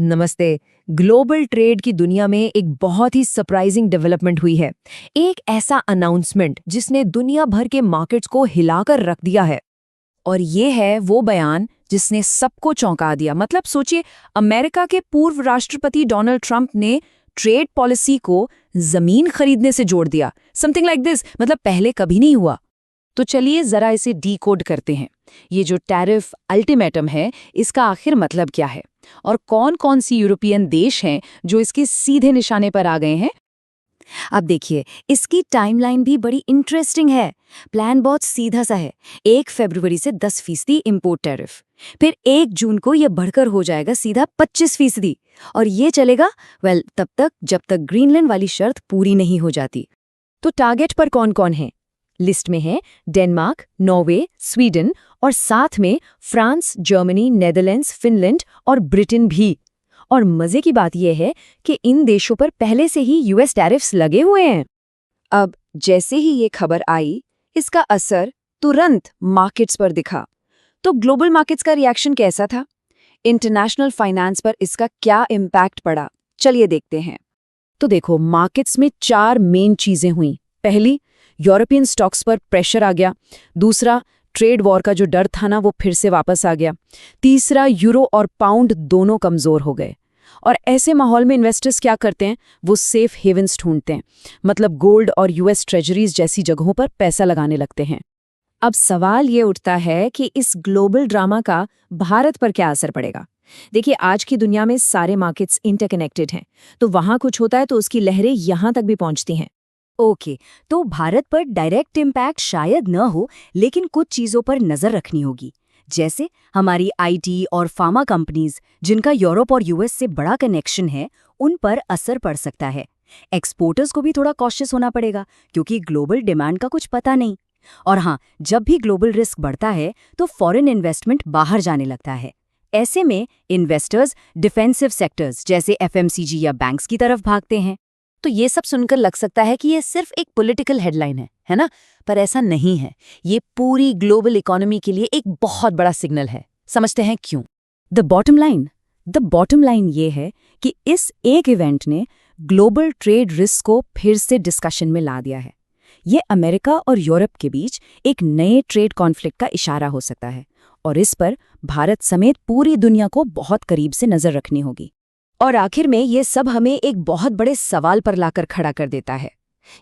नमस्ते। Global trade की दुनिया में एक बहुत ही सरप्राइजिंग डेवलपमेंट हुई है। एक ऐसा अनाउंसमेंट जिसने दुनिया भर के मार्केट्स को हिलाकर रख दिया है। और ये है वो बयान जिसने सबको चौंका दिया। मतलब सोचिए, अमेरिका के पूर्व राष्ट्रपति डोनाल्ड ट्रंप ने ट्रेड पॉलिसी को जमीन खरीदने से जोड़ दिया। समथिंग लाइक दिस, मतलब पहले कभी नहीं हुआ। तो चलिए जरा इसे डीकोड करते हैं। ये जो टैरिफ अल्टीमेटम है, इसका आखिर मतलब क्या है और कौन कौन सी यूरोपियन देश हैं जो इसके सीधे निशाने पर आ गए हैं। अब देखिए, इसकी टाइमलाइन भी बड़ी इंटरेस्टिंग है। प्लान बहुत सीधा सा है। 1 फरवरी से 10% इंपोर्ट टैरिफ, फिर 1 जून को यह बढ़कर हो जाएगा सीधा 25%। और ये चलेगा तब तक जब तक ग्रीनलैंड वाली शर्त पूरी नहीं हो जाती। तो टारगेट पर कौन कौन है? लिस्ट में है डेनमार्क, नॉर्वे, स्वीडन और साथ में फ्रांस, जर्मनी, नेदरलैंड्स, फिनलैंड और ब्रिटेन भी। और मजे की बात यह है कि इन देशों पर पहले से ही यूएस टैरिफ्स लगे हुए हैं। अब जैसे ही ये खबर आई, इसका असर तुरंत मार्केट्स पर दिखा। तो ग्लोबल मार्केट्स का रिएक्शन कैसा था? इंटरनेशनल फाइनेंस पर इसका क्या इम्पैक्ट पड़ा? चलिए देखते हैं। तो देखो, मार्केट्स में 4 मेन चीजें हुई। पहली, यूरोपियन स्टॉक्स पर प्रेशर आ गया। दूसरा, ट्रेड वॉर का जो डर था ना, वो फिर से वापस आ गया। तीसरा, यूरो और पाउंड दोनों कमजोर हो गए। और ऐसे माहौल में इन्वेस्टर्स क्या करते हैं? वो सेफ हेवन्स ढूंढते हैं। मतलब गोल्ड और यूएस ट्रेजरीज जैसी जगहों पर पैसा लगाने लगते हैं। अब सवाल ये उठता है कि इस ग्लोबल ड्रामा का भारत पर क्या असर पड़ेगा। देखिए, आज की दुनिया में सारे मार्केट्स इंटरकनेक्टेड हैं। तो वहां कुछ होता है तो उसकी लहरें यहां तक भी पहुंचती हैं। ओके, तो भारत पर डायरेक्ट इम्पैक्ट शायद न हो, लेकिन कुछ चीजों पर नजर रखनी होगी। जैसे हमारी आईटी और फार्मा कंपनीज, जिनका यूरोप और यूएस से बड़ा कनेक्शन है, उन पर असर पड़ सकता है। एक्सपोर्टर्स को भी थोड़ा कॉशियस होना पड़ेगा, क्योंकि ग्लोबल डिमांड का कुछ पता नहीं। और हाँ, जब भी ग्लोबल रिस्क बढ़ता है तो फॉरेन इन्वेस्टमेंट बाहर जाने लगता है। ऐसे में इन्वेस्टर्स डिफेंसिव सेक्टर्स जैसे एफएमसीजी या बैंक्स की तरफ भागते हैं। तो ये सब सुनकर लग सकता है कि ये सिर्फ एक पॉलिटिकल हेडलाइन है ना? पर ऐसा नहीं है। ये पूरी ग्लोबल इकोनॉमी के लिए एक बहुत बड़ा सिग्नल है। समझते हैं क्यों? द बॉटम लाइन ये है कि इस एक इवेंट ने ग्लोबल ट्रेड रिस्क को फिर से डिस्कशन में ला दिया है। ये अमेरिका और यूरोप के बीच एक नए ट्रेड कॉन्फ्लिक्ट का इशारा हो सकता है, और इस पर भारत समेत पूरी दुनिया को बहुत करीब से नजर रखनी होगी। और आखिर में ये सब हमें एक बहुत बड़े सवाल पर लाकर खड़ा कर देता है।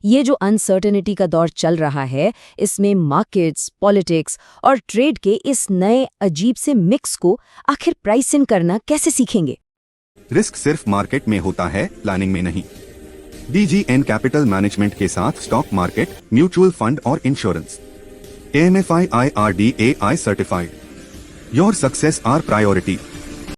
ये जो अनसर्टेनिटी का दौर चल रहा है, इसमें मार्केट्स, पॉलिटिक्स और ट्रेड के इस नए अजीब से मिक्स को आखिर प्राइस इन करना कैसे सीखेंगे? रिस्क सिर्फ मार्केट में होता है, प्लानिंग में नहीं। DGN कैपिटल मैनेजमेंट के साथ स्टॉक मार्केट, म्यूचुअल फंड और insurance. AMFI IRDAI certified. Your success are priority.